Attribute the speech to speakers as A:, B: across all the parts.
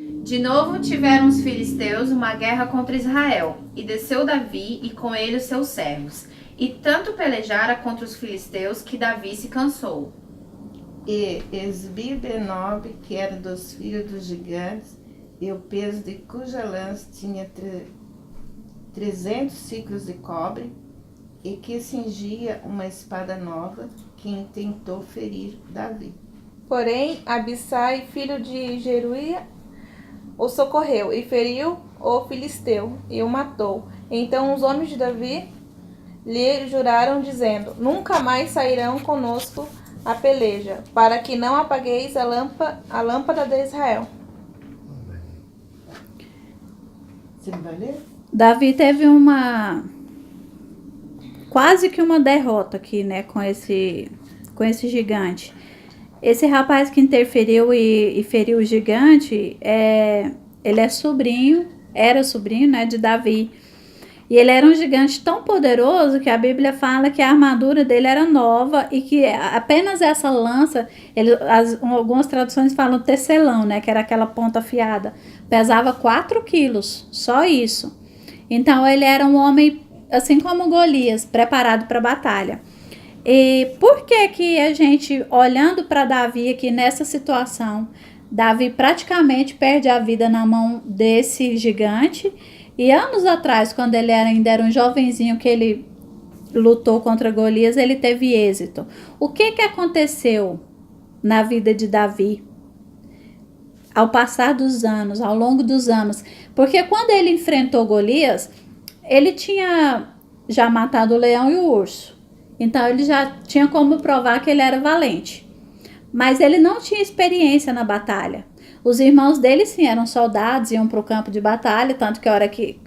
A: De novo tiveram os filisteus uma guerra contra Israel, e desceu Davi e com ele os seus servos. E tanto pelejara contra os filisteus que Davi se cansou.
B: E Esbi-Benob, que era dos filhos dos gigantes, e o peso de cuja lança tinha 300 ciclos de cobre, e que cingia uma espada nova, que intentou ferir Davi.
C: Porém, Abissai, filho de Zeruia, o socorreu e feriu o filisteu e o matou. Então os homens de Davi lhe juraram, dizendo: Nunca mais sairão conosco a peleja, para que não apagueis a lâmpada de Israel.
B: Você vai ler?
D: Davi teve quase que uma derrota aqui, né, com esse gigante. Esse rapaz que interferiu e feriu o gigante, ele era sobrinho, né, de Davi. E ele era um gigante tão poderoso que a Bíblia fala que a armadura dele era nova e que apenas essa lança, algumas traduções falam tecelão, né, que era aquela ponta afiada, pesava 4 quilos, só isso. Então ele era um homem, assim como Golias, preparado para a batalha. E por que que a gente, olhando para Davi aqui nessa situação, Davi praticamente perde a vida na mão desse gigante? E anos atrás, quando ele ainda era um jovenzinho que ele lutou contra Golias, ele teve êxito. O que que aconteceu na vida de Davi? Ao passar dos anos, ao longo dos anos. Porque quando ele enfrentou Golias, ele tinha já matado o leão e o urso. Então ele já tinha como provar que ele era valente. Mas ele não tinha experiência na batalha. Os irmãos dele sim eram soldados, iam para o campo de batalha, tanto que a hora que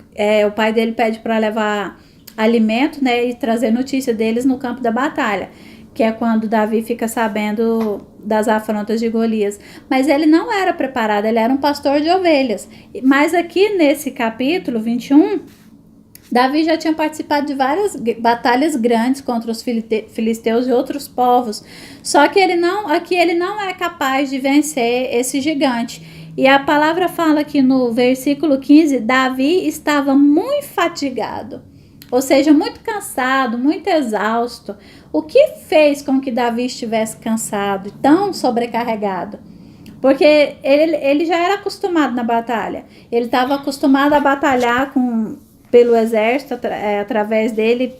D: o pai dele pede para levar alimento, né, e trazer notícia deles no campo da batalha, que é quando Davi fica sabendo das afrontas de Golias. Mas ele não era preparado, ele era um pastor de ovelhas. Mas aqui nesse capítulo 21, Davi já tinha participado de várias batalhas grandes contra os filisteus e outros povos. Só que aqui ele não é capaz de vencer esse gigante. E a palavra fala aqui no versículo 15, Davi estava muito fatigado. Ou seja, muito cansado, muito exausto. O que fez com que Davi estivesse cansado e tão sobrecarregado? Porque ele já era acostumado na batalha. Ele estava acostumado a batalhar pelo exército, através dele,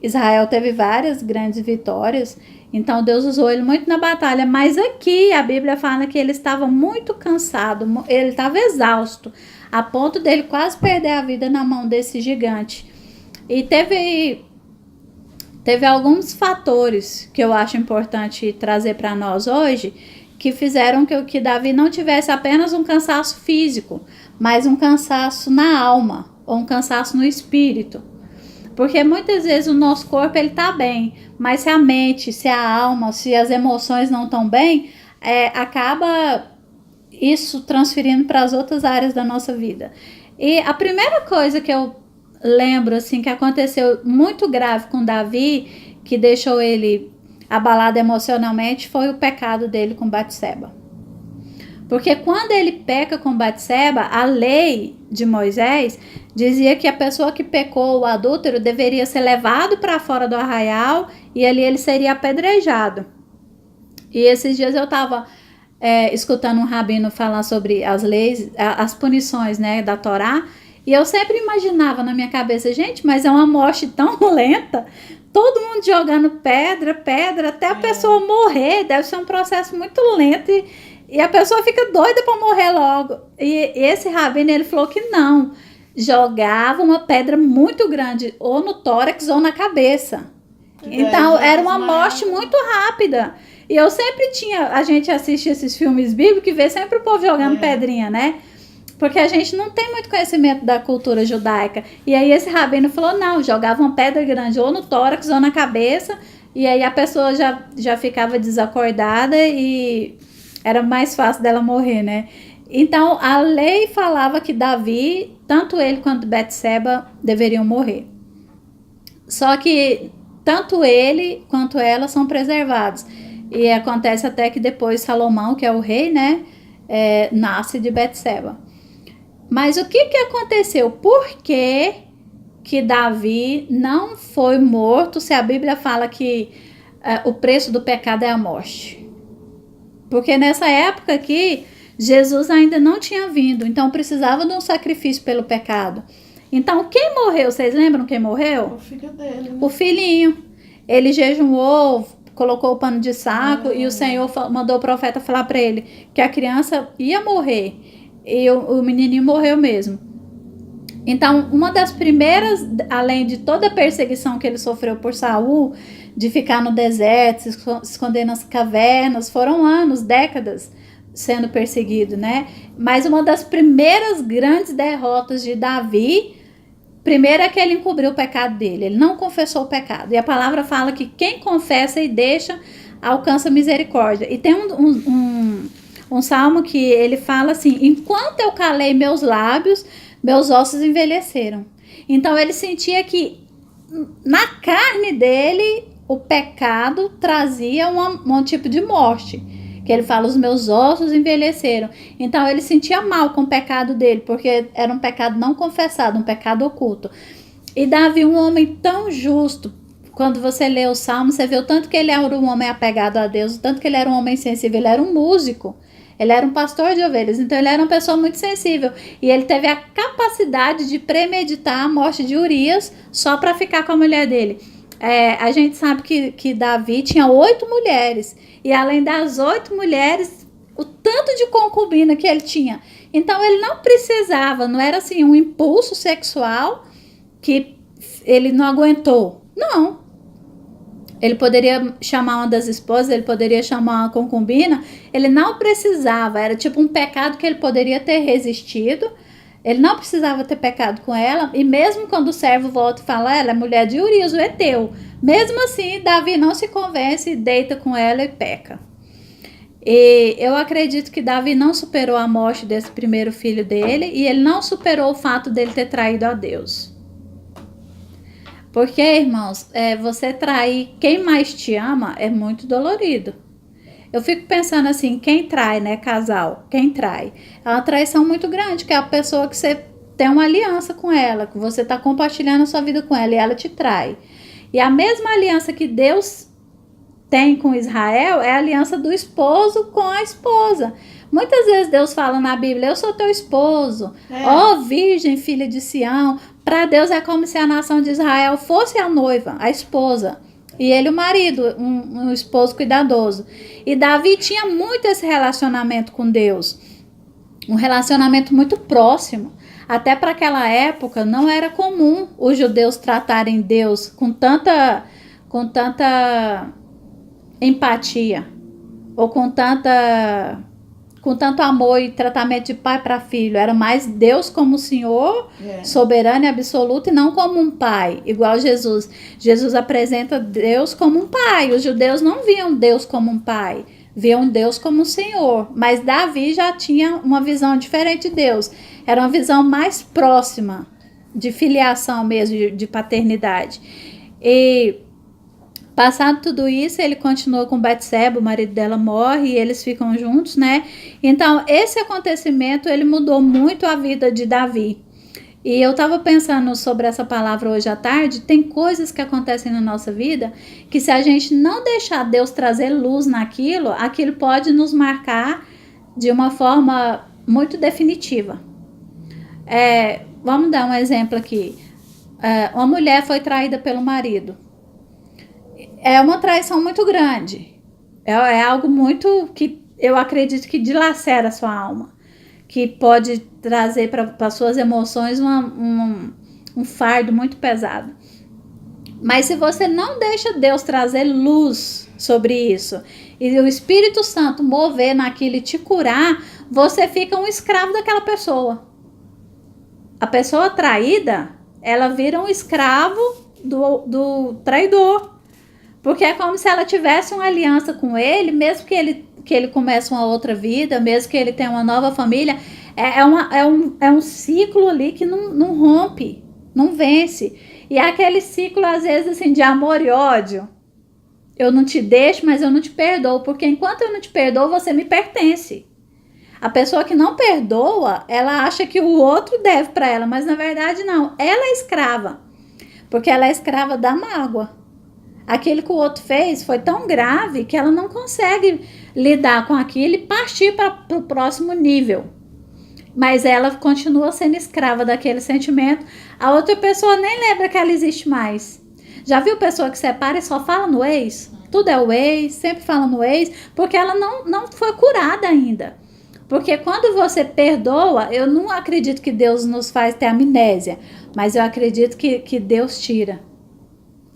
D: Israel teve várias grandes vitórias, então Deus usou ele muito na batalha, mas aqui a Bíblia fala que ele estava muito cansado, ele estava exausto, a ponto dele quase perder a vida na mão desse gigante. E teve alguns fatores que eu acho importante trazer para nós hoje, que fizeram que Davi não tivesse apenas um cansaço físico, mas um cansaço na alma, ou um cansaço no espírito. Porque muitas vezes o nosso corpo ele tá bem, mas se a mente, se a alma, se as emoções não estão bem, acaba isso transferindo para as outras áreas da nossa vida. E a primeira coisa que eu lembro assim que aconteceu muito grave com Davi, que deixou ele abalado emocionalmente, foi o pecado dele com Batseba. Porque quando ele peca com Batseba, a lei de Moisés dizia que a pessoa que pecou, o adúltero, deveria ser levado para fora do arraial e ali ele seria apedrejado. E esses dias eu estava escutando um rabino falar sobre as leis, as punições, né, da Torá, e eu sempre imaginava na minha cabeça, gente, mas é uma morte tão lenta, todo mundo jogando pedra, até a pessoa morrer, deve ser um processo muito lento e a pessoa fica doida para morrer logo. E esse rabino, ele falou que não, jogava uma pedra muito grande, ou no tórax ou na cabeça. Então, era uma morte muito rápida. E eu sempre a gente assiste esses filmes bíblicos e vê sempre o povo jogando pedrinha, né? Porque a gente não tem muito conhecimento da cultura judaica. E aí esse rabino falou, não, jogava uma pedra grande ou no tórax ou na cabeça, e aí a pessoa já ficava desacordada e era mais fácil dela morrer, né? Então, a lei falava que Davi, tanto ele quanto Betseba, deveriam morrer. Só que tanto ele quanto ela são preservados. E acontece até que depois Salomão, que é o rei, né? nasce de Betseba. Mas o que aconteceu? Por que Davi não foi morto se a Bíblia fala que o preço do pecado é a morte? Porque nessa época aqui, Jesus ainda não tinha vindo, então precisava de um sacrifício pelo pecado. Então, quem morreu? Vocês lembram quem morreu?
B: O filho dele, né?
D: O filhinho. Ele jejuou, colocou o pano de saco e o Senhor mandou o profeta falar para ele que a criança ia morrer. E o menininho morreu mesmo. Então, uma das primeiras, além de toda a perseguição que ele sofreu por Saul, de ficar no deserto, se esconder nas cavernas, foram anos, décadas sendo perseguido, né? Mas uma das primeiras grandes derrotas de Davi, primeiro é que ele encobriu o pecado dele, ele não confessou o pecado. E a palavra fala que quem confessa e deixa, alcança misericórdia. E tem um salmo que ele fala assim: enquanto eu calei meus lábios, meus ossos envelheceram. Então ele sentia que na carne dele o pecado trazia um tipo de morte. Que ele fala, os meus ossos envelheceram. Então ele sentia mal com o pecado dele, porque era um pecado não confessado, um pecado oculto. E Davi, um homem tão justo, quando você lê o Salmo, você vê o tanto que ele era um homem apegado a Deus, o tanto que ele era um homem sensível, ele era um músico. Ele era um pastor de ovelhas, então ele era uma pessoa muito sensível. E ele teve a capacidade de premeditar a morte de Urias só para ficar com a mulher dele. A gente sabe que Davi tinha 8 mulheres. E além das 8 mulheres, o tanto de concubina que ele tinha. Então ele não precisava, não era assim um impulso sexual que ele não aguentou. Não. Ele poderia chamar uma das esposas, ele poderia chamar uma concubina, ele não precisava, era tipo um pecado que ele poderia ter resistido, ele não precisava ter pecado com ela, e mesmo quando o servo volta e fala, ela é mulher de Urias, o heteu, mesmo assim, Davi não se convence, deita com ela e peca. E eu acredito que Davi não superou a morte desse primeiro filho dele, e ele não superou o fato dele ter traído a Deus. Porque, irmãos, você trair quem mais te ama é muito dolorido. Eu fico pensando assim, quem trai, né, casal? Quem trai? É uma traição muito grande, que é a pessoa que você tem uma aliança com ela, que você está compartilhando a sua vida com ela e ela te trai. E a mesma aliança que Deus tem com Israel é a aliança do esposo com a esposa. Muitas vezes Deus fala na Bíblia, eu sou teu esposo, ó virgem, filha de Sião. Para Deus é como se a nação de Israel fosse a noiva, a esposa, e ele o marido, um esposo cuidadoso. E Davi tinha muito esse relacionamento com Deus, um relacionamento muito próximo. Até para aquela época não era comum os judeus tratarem Deus com tanta empatia, ou com tanto amor e tratamento de pai para filho. Era mais Deus como Senhor, soberano e absoluto, e não como um pai, igual Jesus. Jesus apresenta Deus como um pai. Os judeus não viam Deus como um pai, viam Deus como um Senhor. Mas Davi já tinha uma visão diferente de Deus. Era uma visão mais próxima, de filiação mesmo, de paternidade. E passado tudo isso, ele continua com Betseba, o marido dela morre e eles ficam juntos, né? Então, esse acontecimento, ele mudou muito a vida de Davi. E eu estava pensando sobre essa palavra hoje à tarde, tem coisas que acontecem na nossa vida que se a gente não deixar Deus trazer luz naquilo, aquilo pode nos marcar de uma forma muito definitiva. Vamos dar um exemplo aqui. Uma mulher foi traída pelo marido. É uma traição muito grande. É algo muito que eu acredito que dilacera a sua alma. Que pode trazer para suas emoções um fardo muito pesado. Mas se você não deixa Deus trazer luz sobre isso, e o Espírito Santo mover naquilo e te curar, você fica um escravo daquela pessoa. A pessoa traída, ela vira um escravo do traidor. Porque é como se ela tivesse uma aliança com ele, mesmo que ele comece uma outra vida, mesmo que ele tenha uma nova família, é um ciclo ali que não rompe, não vence. E é aquele ciclo, às vezes, assim, de amor e ódio. Eu não te deixo, mas eu não te perdoo, porque enquanto eu não te perdoo, você me pertence. A pessoa que não perdoa, ela acha que o outro deve para ela, mas na verdade não. Ela é escrava, porque ela é escrava da mágoa. Aquilo que o outro fez foi tão grave que ela não consegue lidar com aquilo e partir para o próximo nível. Mas ela continua sendo escrava daquele sentimento. A outra pessoa nem lembra que ela existe mais. Já viu pessoa que separa e só fala no ex? Tudo é o ex, sempre fala no ex, porque ela não foi curada ainda. Porque quando você perdoa, eu não acredito que Deus nos faz ter amnésia, mas eu acredito que Deus tira.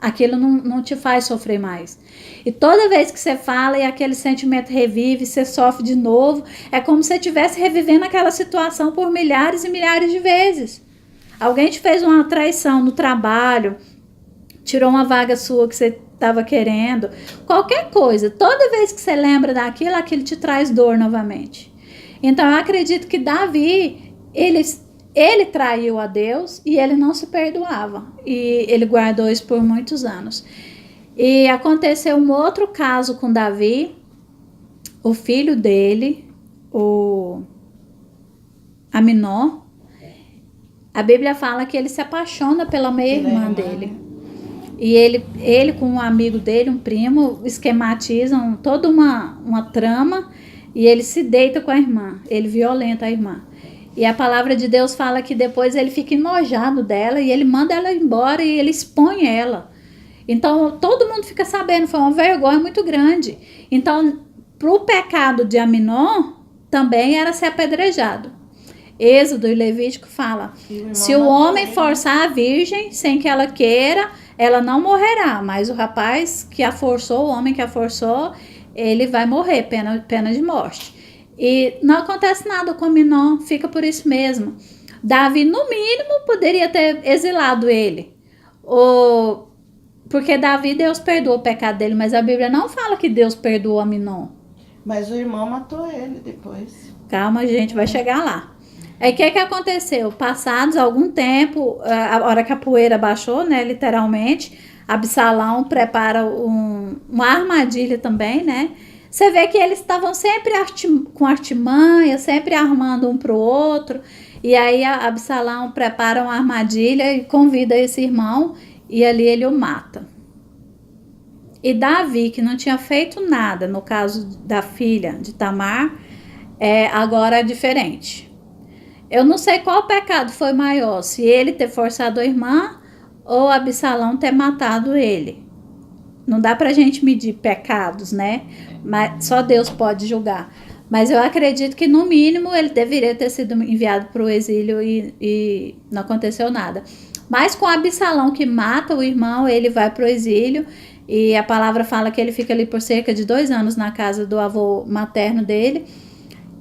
D: Aquilo não te faz sofrer mais. E toda vez que você fala e aquele sentimento revive, você sofre de novo, é como se você estivesse revivendo aquela situação por milhares e milhares de vezes. Alguém te fez uma traição no trabalho, tirou uma vaga sua que você estava querendo, qualquer coisa, toda vez que você lembra daquilo, aquilo te traz dor novamente. Então eu acredito que Davi, ele traiu a Deus e ele não se perdoava, e ele guardou isso por muitos anos. E aconteceu um outro caso com Davi, o filho dele, o Aminon. A Bíblia fala que ele se apaixona pela meia-irmã dele. E ele com um amigo dele, um primo, esquematizam toda uma trama e ele se deita com a irmã, ele violenta a irmã. E a palavra de Deus fala que depois ele fica enojado dela e ele manda ela embora e ele expõe ela. Então todo mundo fica sabendo, foi uma vergonha muito grande. Então pro pecado de Aminon também era ser apedrejado. Êxodo e Levítico fala, se o homem forçar a virgem sem que ela queira, ela não morrerá, mas o rapaz que a forçou, o homem que a forçou, ele vai morrer, pena de morte. E não acontece nada com Aminon, fica por isso mesmo. Davi, no mínimo, poderia ter exilado ele. Porque Davi, Deus perdoou o pecado dele, mas a Bíblia não fala que Deus perdoou Aminon.
B: Mas o irmão matou ele depois.
D: Calma, gente, vai chegar lá. Aí o que aconteceu? Passados algum tempo, a hora que a poeira baixou, né, literalmente, Absalão prepara uma armadilha também, né? Você vê que eles estavam sempre com artimanha, sempre armando um para o outro. E aí Absalão prepara uma armadilha e convida esse irmão e ali ele o mata. E Davi, que não tinha feito nada, no caso da filha de Tamar, agora é diferente. Eu não sei qual pecado foi maior, se ele ter forçado a irmã ou Absalão ter matado ele. Não dá pra gente medir pecados, né? Mas só Deus pode julgar. Mas eu acredito que, no mínimo, ele deveria ter sido enviado para o exílio e não aconteceu nada. Mas com Absalão, que mata o irmão, ele vai para o exílio. E a palavra fala que ele fica ali por cerca de 2 anos na casa do avô materno dele.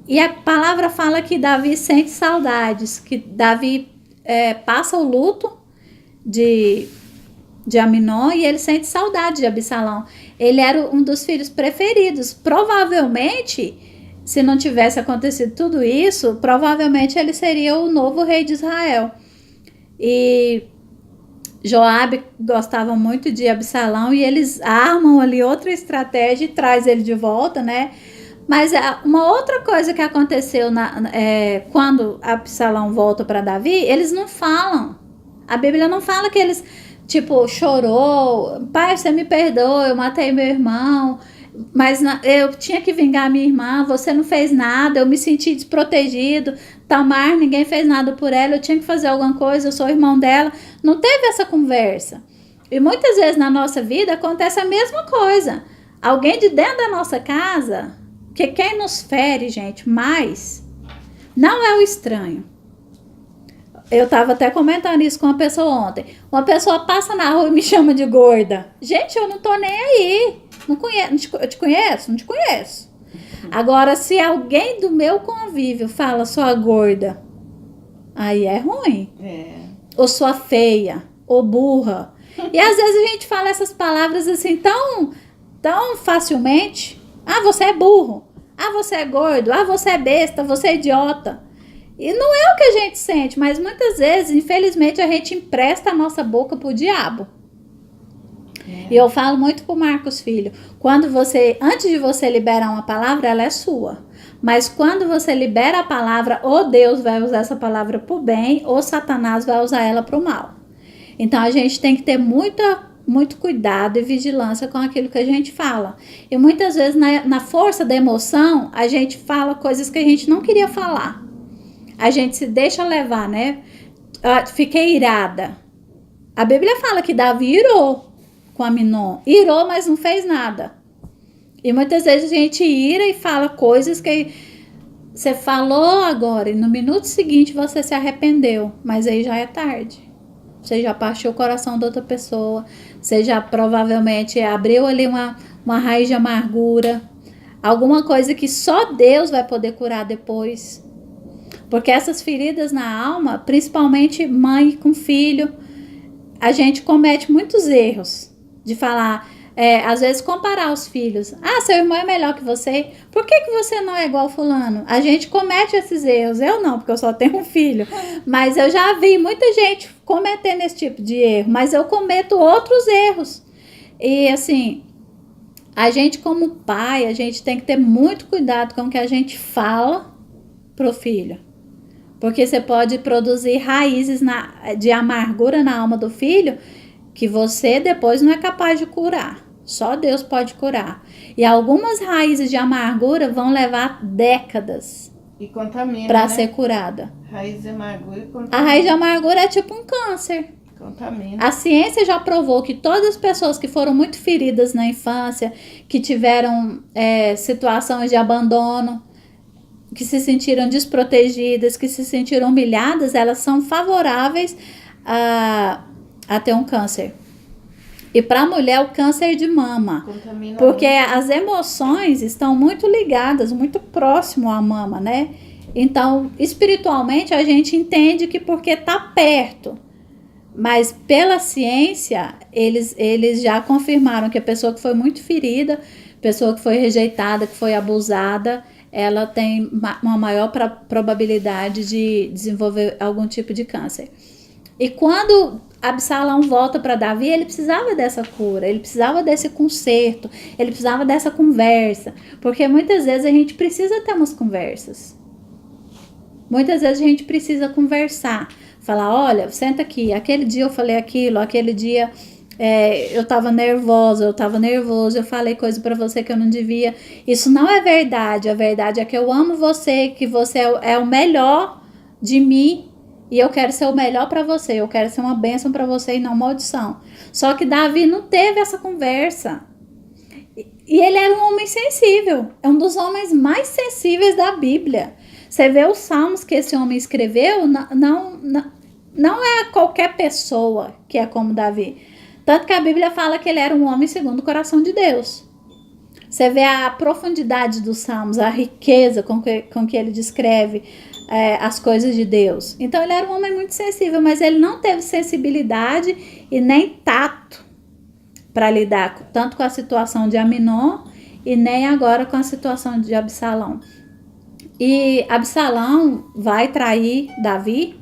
D: E a palavra fala que Davi sente saudades, que Davi passa o luto de Aminon e ele sente saudade de Absalão. Ele era um dos filhos preferidos. Provavelmente, se não tivesse acontecido tudo isso, provavelmente ele seria o novo rei de Israel. E Joabe gostava muito de Absalão e eles armam ali outra estratégia e traz ele de volta, né? Mas uma outra coisa que aconteceu quando Absalão volta para Davi, eles não falam. A Bíblia não fala que eles, chorou. Pai, você me perdoa, eu matei meu irmão, mas eu tinha que vingar minha irmã, você não fez nada, eu me senti desprotegido. Tamar, ninguém fez nada por ela, eu tinha que fazer alguma coisa, eu sou irmão dela. Não teve essa conversa. E muitas vezes na nossa vida acontece a mesma coisa. Alguém de dentro da nossa casa... Porque quem nos fere, gente, mais não é o estranho. Eu estava até comentando isso com uma pessoa ontem. Uma pessoa passa na rua e me chama de gorda. Gente, eu não tô nem aí. Não conheço. Eu te conheço? Não te conheço. Agora, se alguém do meu convívio fala sua gorda, aí é ruim. Ou sua feia, ou burra. E às vezes a gente fala essas palavras assim tão facilmente. Ah, você é burro. Ah, você é gordo. Ah, você é besta. Você é idiota. E não é o que a gente sente, mas muitas vezes, infelizmente, a gente empresta a nossa boca pro diabo. E eu falo muito pro Marcos Filho, antes de você liberar uma palavra, ela é sua. Mas quando você libera a palavra, ou Deus vai usar essa palavra para o bem, ou Satanás vai usar ela para o mal. Então a gente tem que ter muito cuidado e vigilância com aquilo que a gente fala. E muitas vezes na força da emoção, a gente fala coisas que a gente não queria falar. A gente se deixa levar, né? Fiquei irada. A Bíblia fala que Davi irou com Aminon. Irou, mas não fez nada. E muitas vezes a gente ira e fala coisas que você falou agora e no minuto seguinte você se arrependeu. Mas aí já é tarde. Você já partiu o coração da outra pessoa. Você já provavelmente abriu ali uma raiz de amargura. Alguma coisa que só Deus vai poder curar depois. Porque essas feridas na alma, principalmente mãe com filho, a gente comete muitos erros. De falar, às vezes comparar os filhos. Ah, seu irmão é melhor que você. Por que você não é igual fulano? A gente comete esses erros. Eu não, porque eu só tenho um filho. Mas eu já vi muita gente cometendo esse tipo de erro. Mas eu cometo outros erros. E assim, a gente como pai, a gente tem que ter muito cuidado com o que a gente fala pro filho. Porque você pode produzir raízes de amargura na alma do filho que você depois não é capaz de curar. Só Deus pode curar. E algumas raízes de amargura vão levar décadas
B: E contamina,
D: para
B: né?
D: ser curada.
B: Raiz de amargura e contamina.
D: A raiz de amargura é tipo um câncer.
B: Contamina.
D: A ciência já provou que todas as pessoas que foram muito feridas na infância, que tiveram situações de abandono, que se sentiram desprotegidas, que se sentiram humilhadas, elas são favoráveis a ter um câncer. E para a mulher, o câncer de mama.
B: Contamina
D: Porque
B: muito.
D: as emoções estão muito ligadas, muito próximo à mama, né? Então, espiritualmente, a gente entende que porque está perto. Mas pela ciência, eles já confirmaram que a pessoa que foi muito ferida, pessoa que foi rejeitada, que foi abusada, ela tem uma maior probabilidade de desenvolver algum tipo de câncer. E quando Absalão volta para Davi, ele precisava dessa cura, ele precisava desse conserto, ele precisava dessa conversa. Porque muitas vezes a gente precisa ter umas conversas. Muitas vezes a gente precisa conversar. Falar, olha, senta aqui, aquele dia eu falei aquilo, aquele dia eu tava nervosa, eu tava nervoso, eu falei coisa pra você que eu não devia. Isso não é verdade, a verdade é que eu amo você, que você é o melhor de mim e eu quero ser o melhor pra você, eu quero ser uma bênção pra você e não maldição. Só que Davi não teve essa conversa. E ele era um homem sensível, é um dos homens mais sensíveis da Bíblia. Você vê os salmos que esse homem escreveu, não é qualquer pessoa que é como Davi. Tanto que a Bíblia fala que ele era um homem segundo o coração de Deus. Você vê a profundidade dos salmos, a riqueza com que ele descreve as coisas de Deus. Então ele era um homem muito sensível, mas ele não teve sensibilidade e nem tato para lidar tanto com a situação de Aminon e nem agora com a situação de Absalão. E Absalão vai trair Davi,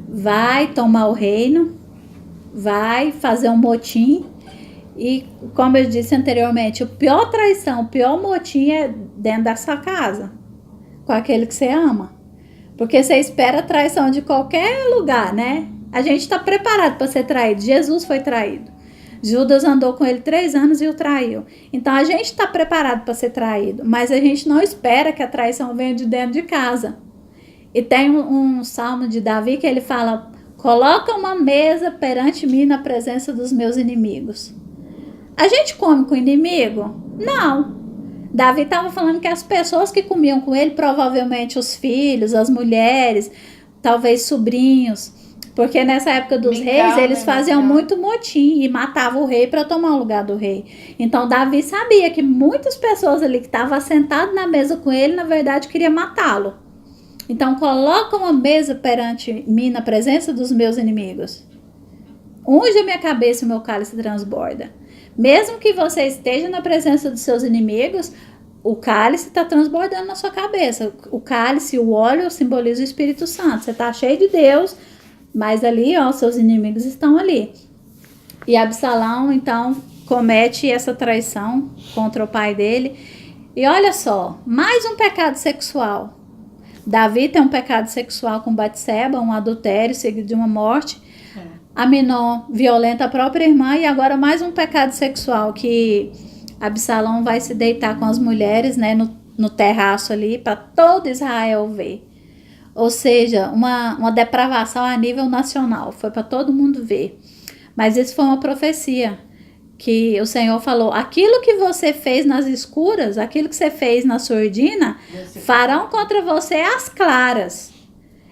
D: vai tomar o reino, vai fazer um motim. E como eu disse anteriormente, a pior traição, o pior motim é dentro da sua casa, com aquele que você ama. Porque você espera a traição de qualquer lugar, né? A gente está preparado para ser traído. Jesus foi traído. Judas andou com ele 3 anos e o traiu. Então a gente está preparado para ser traído, mas a gente não espera que a traição venha de dentro de casa. E tem um salmo de Davi que ele fala: coloca uma mesa perante mim na presença dos meus inimigos. A gente come com o inimigo? Não. Davi estava falando que as pessoas que comiam com ele, provavelmente os filhos, as mulheres, talvez sobrinhos. Porque nessa época dos reis, eles faziam muito motim e matavam o rei para tomar o lugar do rei. Então, Davi sabia que muitas pessoas ali que estavam sentadas na mesa com ele, na verdade, queriam matá-lo. Então, coloca uma mesa perante mim na presença dos meus inimigos. Unge a minha cabeça e o meu cálice transborda. Mesmo que você esteja na presença dos seus inimigos, o cálice está transbordando na sua cabeça. O cálice, o óleo, simboliza o Espírito Santo. Você está cheio de Deus, mas ali, ó, seus inimigos estão ali. E Absalão, então, comete essa traição contra o pai dele. E olha só, mais um pecado sexual. Davi tem um pecado sexual com Batseba, um adultério seguido de uma morte. Aminon violenta a própria irmã e agora mais um pecado sexual que Absalão vai se deitar com as mulheres, né, no terraço ali para todo Israel ver. Ou seja, uma depravação a nível nacional, foi para todo mundo ver. Mas isso foi uma profecia que o Senhor falou: aquilo que você fez nas escuras, aquilo que você fez na surdina, farão contra você às claras.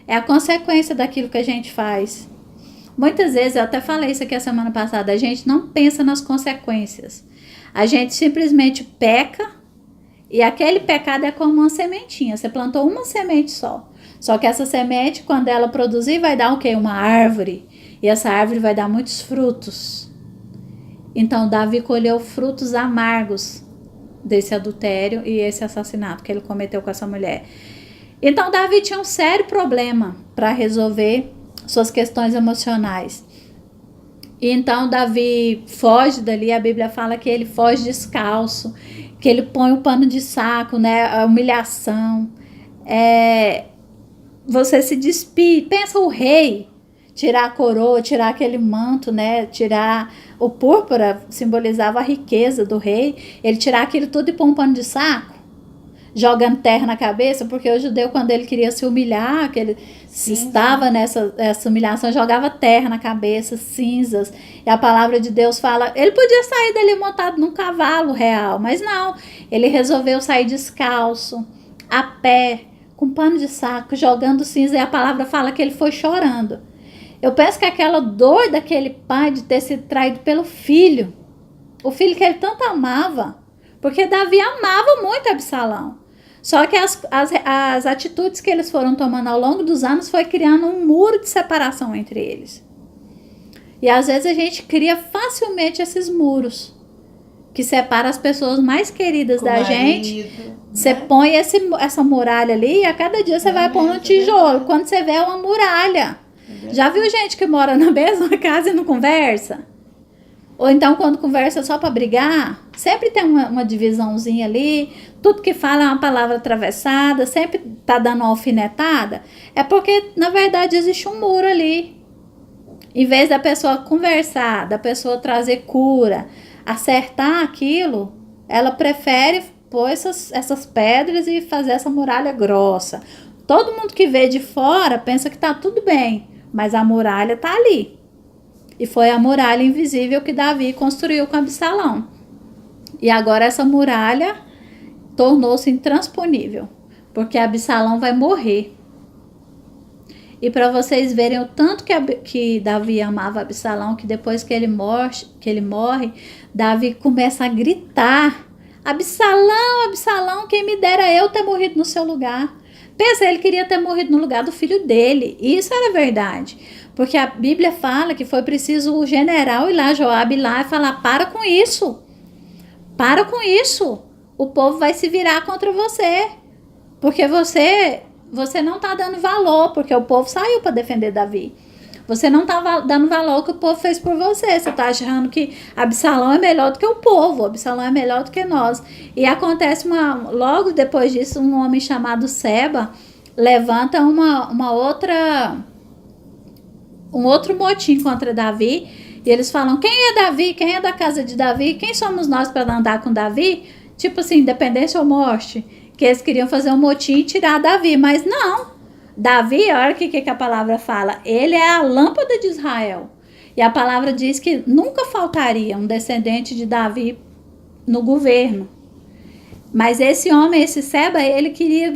D: É a consequência daquilo que a gente faz. Muitas vezes, eu até falei isso aqui a semana passada, a gente não pensa nas consequências. A gente simplesmente peca e aquele pecado é como uma sementinha. Você plantou uma semente só. Só que essa semente, quando ela produzir, vai dar o quê? Uma árvore. E essa árvore vai dar muitos frutos. Então, Davi colheu frutos amargos desse adultério e esse assassinato que ele cometeu com essa mulher. Então, Davi tinha um sério problema para resolver suas questões emocionais. E então, Davi foge dali, a Bíblia fala que ele foge descalço, que ele põe o pano de saco, né, a humilhação. Você se despide, pensa o rei, tirar a coroa, tirar aquele manto, né, tirar o púrpura, simbolizava a riqueza do rei, ele tirar aquilo tudo e pôr um pano de saco, jogando terra na cabeça, porque o judeu, quando ele queria se humilhar, que ele estava nessa humilhação, jogava terra na cabeça, cinzas, e a palavra de Deus fala, ele podia sair dali montado num cavalo real, mas não, ele resolveu sair descalço, a pé, com pano de saco, jogando cinza, e a palavra fala que ele foi chorando. Eu penso que aquela dor daquele pai de ter sido traído pelo filho, o filho que ele tanto amava, porque Davi amava muito Absalão. Só que as atitudes que eles foram tomando ao longo dos anos foi criando um muro de separação entre eles. E às vezes a gente cria facilmente esses muros que separam as pessoas mais queridas da gente. Você põe essa muralha ali e a cada dia você vai pôr um tijolo. Quando você vê, é uma muralha. Já viu gente que mora na mesma casa e não conversa? Ou então quando conversa só para brigar, sempre tem uma divisãozinha ali, tudo que fala é uma palavra atravessada, sempre tá dando uma alfinetada, é porque na verdade existe um muro ali. Em vez da pessoa conversar, da pessoa trazer cura, acertar aquilo, ela prefere pôr essas pedras e fazer essa muralha grossa. Todo mundo que vê de fora pensa que tá tudo bem, mas a muralha tá ali. E foi a muralha invisível que Davi construiu com Absalão. E agora essa muralha tornou-se intransponível, porque Absalão vai morrer. E para vocês verem o tanto que Davi amava Absalão, que depois que ele morre, Davi começa a gritar: Absalão, Absalão, quem me dera eu ter morrido no seu lugar. Pensa, ele queria ter morrido no lugar do filho dele. E isso era verdade. Porque a Bíblia fala que foi preciso o general ir lá, Joabe ir lá e falar: para com isso. Para com isso. O povo vai se virar contra você. Porque você não está dando valor, porque o povo saiu para defender Davi. Você não está dando valor ao que o povo fez por você. Você está achando que Absalão é melhor do que o povo. Absalão é melhor do que nós. E acontece logo depois disso, um homem chamado Seba levanta um outro motim contra Davi. E eles falam: quem é Davi? Quem é da casa de Davi? Quem somos nós para andar com Davi? Tipo assim, independência ou morte. Que eles queriam fazer um motim e tirar Davi. Mas não. Davi, olha o que a palavra fala, ele é a lâmpada de Israel. E a palavra diz que nunca faltaria um descendente de Davi no governo. Mas esse homem, esse Seba, ele queria,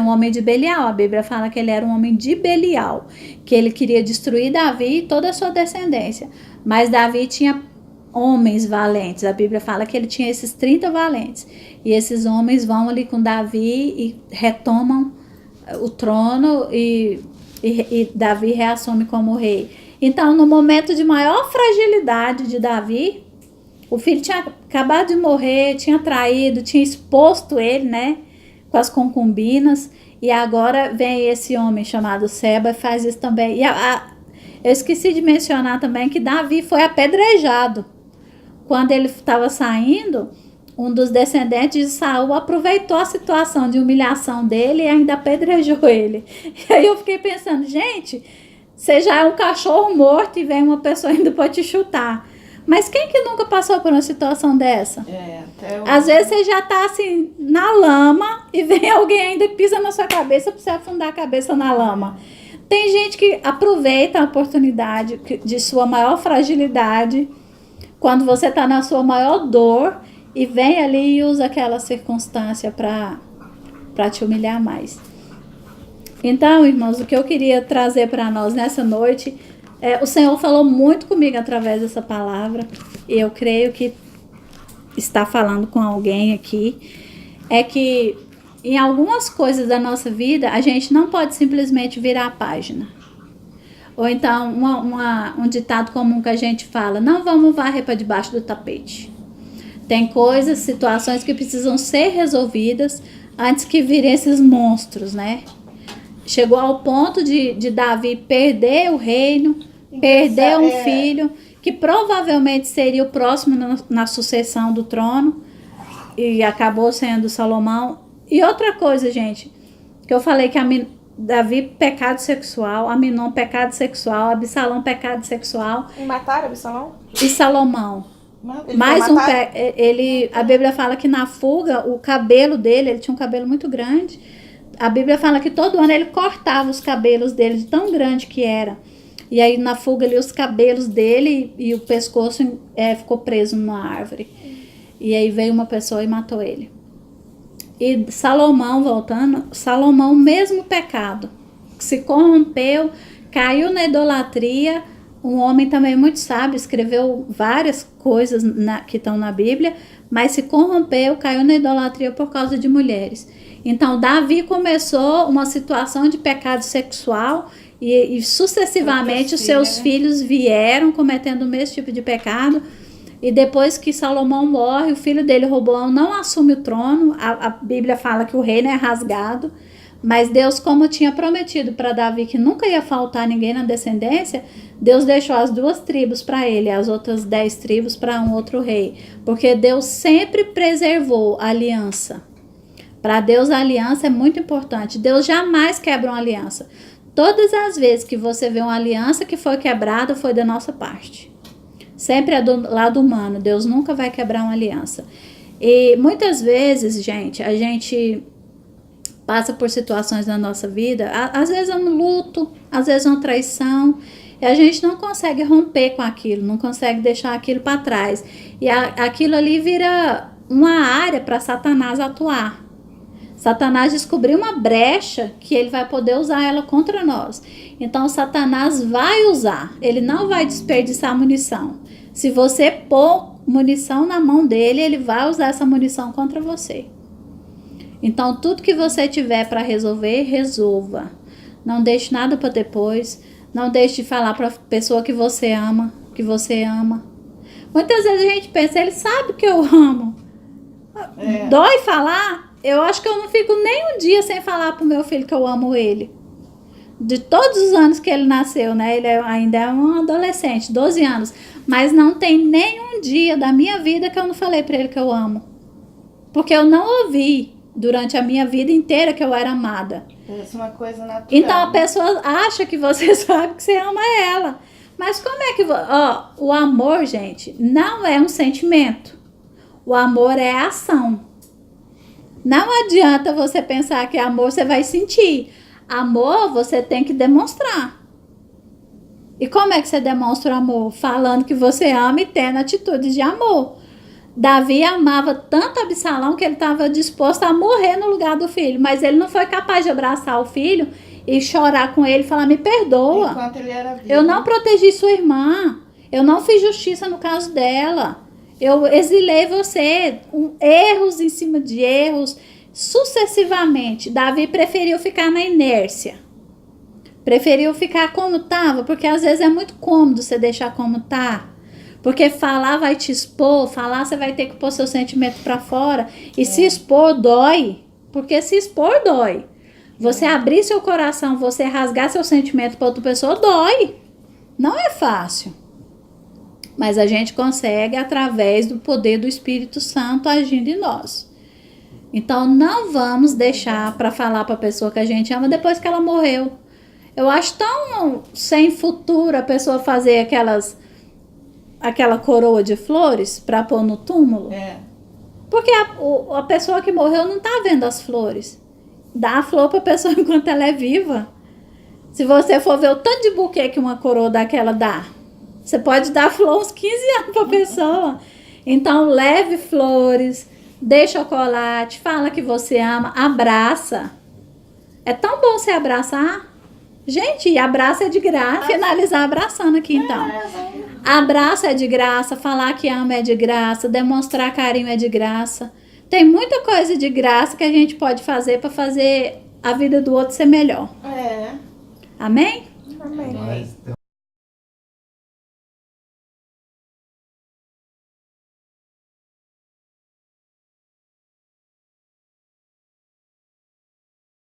D: um homem de Belial. A Bíblia fala que ele era um homem de Belial, que ele queria destruir Davi e toda a sua descendência. Mas Davi tinha homens valentes. A Bíblia fala que ele tinha esses 30 valentes. E esses homens vão ali com Davi e retomam o trono e Davi reassume como rei. Então, no momento de maior fragilidade de Davi, o filho tinha acabado de morrer, tinha traído, tinha exposto ele, né, com as concubinas, e agora vem esse homem chamado Seba e faz isso também. E eu esqueci de mencionar também que Davi foi apedrejado. Quando ele estava saindo, um dos descendentes de Saul aproveitou a situação de humilhação dele e ainda apedrejou ele. E aí eu fiquei pensando, gente, você já é um cachorro morto e vem uma pessoa indo para te chutar. Mas quem que nunca passou por uma situação dessa? Às vezes você já tá assim, na lama, e vem alguém ainda que pisa na sua cabeça para você afundar a cabeça na lama. Tem gente que aproveita a oportunidade de sua maior fragilidade, quando você tá na sua maior dor, e vem ali e usa aquela circunstância para te humilhar mais. Então, irmãos, o que eu queria trazer para nós nessa noite, o Senhor falou muito comigo através dessa palavra, e eu creio que está falando com alguém aqui, é que em algumas coisas da nossa vida, a gente não pode simplesmente virar a página. Ou então, um ditado comum que a gente fala, não vamos varrer para debaixo do tapete. Tem coisas, situações que precisam ser resolvidas antes que virem esses monstros, né? Chegou ao ponto de Davi perder o reino, perder um filho, que provavelmente seria o próximo na sucessão do trono, e acabou sendo Salomão. E outra coisa, gente, que eu falei que Davi, pecado sexual, Aminon, pecado sexual, Absalão, pecado sexual.
C: E mataram Absalão?
D: E Salomão. Mais um a Bíblia fala que na fuga, o cabelo dele, ele tinha um cabelo muito grande. A Bíblia fala que todo ano ele cortava os cabelos dele, de tão grande que era. E aí na fuga ali os cabelos dele e o pescoço ficou preso numa árvore. E aí veio uma pessoa e matou ele. E Salomão, voltando, Salomão, mesmo pecado, se corrompeu, caiu na idolatria. Um homem também muito sábio, escreveu várias coisas que estão na Bíblia, mas se corrompeu, caiu na idolatria por causa de mulheres. Então, Davi começou uma situação de pecado sexual e sucessivamente os seus filhos vieram cometendo o mesmo tipo de pecado. E depois que Salomão morre, o filho dele, Roboão, não assume o trono. A Bíblia fala que o reino é rasgado. Mas Deus, como tinha prometido para Davi que nunca ia faltar ninguém na descendência, Deus deixou as 2 tribos para ele, as outras 10 tribos para um outro rei. Porque Deus sempre preservou a aliança. Para Deus, a aliança é muito importante. Deus jamais quebra uma aliança. Todas as vezes que você vê uma aliança que foi quebrada, foi da nossa parte. Sempre é do lado humano. Deus nunca vai quebrar uma aliança. E muitas vezes, gente, a gente passa por situações na nossa vida, às vezes é um luto, às vezes é uma traição, e a gente não consegue romper com aquilo, não consegue deixar aquilo para trás. E aquilo ali vira uma área para Satanás atuar. Satanás descobriu uma brecha que ele vai poder usar ela contra nós. Então, Satanás vai usar, ele não vai desperdiçar munição. Se você pôr munição na mão dele, ele vai usar essa munição contra você. Então, tudo que você tiver para resolver, resolva. Não deixe nada para depois. Não deixe de falar para a pessoa que você ama, que você ama. Muitas vezes a gente pensa, ele sabe que eu amo. Dói falar? Eu acho que eu não fico nem um dia sem falar pro meu filho que eu amo ele. De todos os anos que ele nasceu, né? Ele ainda é um adolescente, 12 anos. Mas não tem nenhum dia da minha vida que eu não falei para ele que eu amo. Porque eu não ouvi durante a minha vida inteira que eu era amada.
B: Isso é uma coisa natural.
D: Então a pessoa acha que você sabe que você ama ela. Mas como é que... o amor, gente, não é um sentimento. O amor é ação. Não adianta você pensar que amor você vai sentir. Amor você tem que demonstrar. E como é que você demonstra o amor? Falando que você ama e tendo atitudes de amor. Davi amava tanto Absalão que ele estava disposto a morrer no lugar do filho. Mas ele não foi capaz de abraçar o filho e chorar com ele e falar, me perdoa.
B: Enquanto ele era vivo.
D: Eu não protegi sua irmã. Eu não fiz justiça no caso dela. Eu exilei você. Erros em cima de erros. Sucessivamente. Davi preferiu ficar na inércia. Preferiu ficar como estava. Porque às vezes é muito cômodo você deixar como tá. Porque falar vai te expor. Falar você vai ter que pôr seu sentimento pra fora. E se expor dói. Porque se expor dói. Você abrir seu coração, você rasgar seu sentimento pra outra pessoa, dói. Não é fácil. Mas a gente consegue através do poder do Espírito Santo agindo em nós. Então não vamos deixar para falar para a pessoa que a gente ama depois que ela morreu. Eu acho tão sem futuro a pessoa fazer aquela coroa de flores para pôr no túmulo.
B: É.
D: Porque a pessoa que morreu não tá vendo as flores. Dá a flor para a pessoa enquanto ela é viva. Se você for ver o tanto de buquê que uma coroa daquela dá, você pode dar flor uns 15 anos para a pessoa. Então leve flores, dê chocolate, fala que você ama, abraça. É tão bom você abraçar. Gente, e abraço é de graça. Finalizar abraçando aqui então. Abraço é de graça, falar que ama é de graça, demonstrar carinho é de graça. Tem muita coisa de graça que a gente pode fazer para fazer a vida do outro ser melhor.
B: É.
D: Amém?
C: Amém.
E: Mas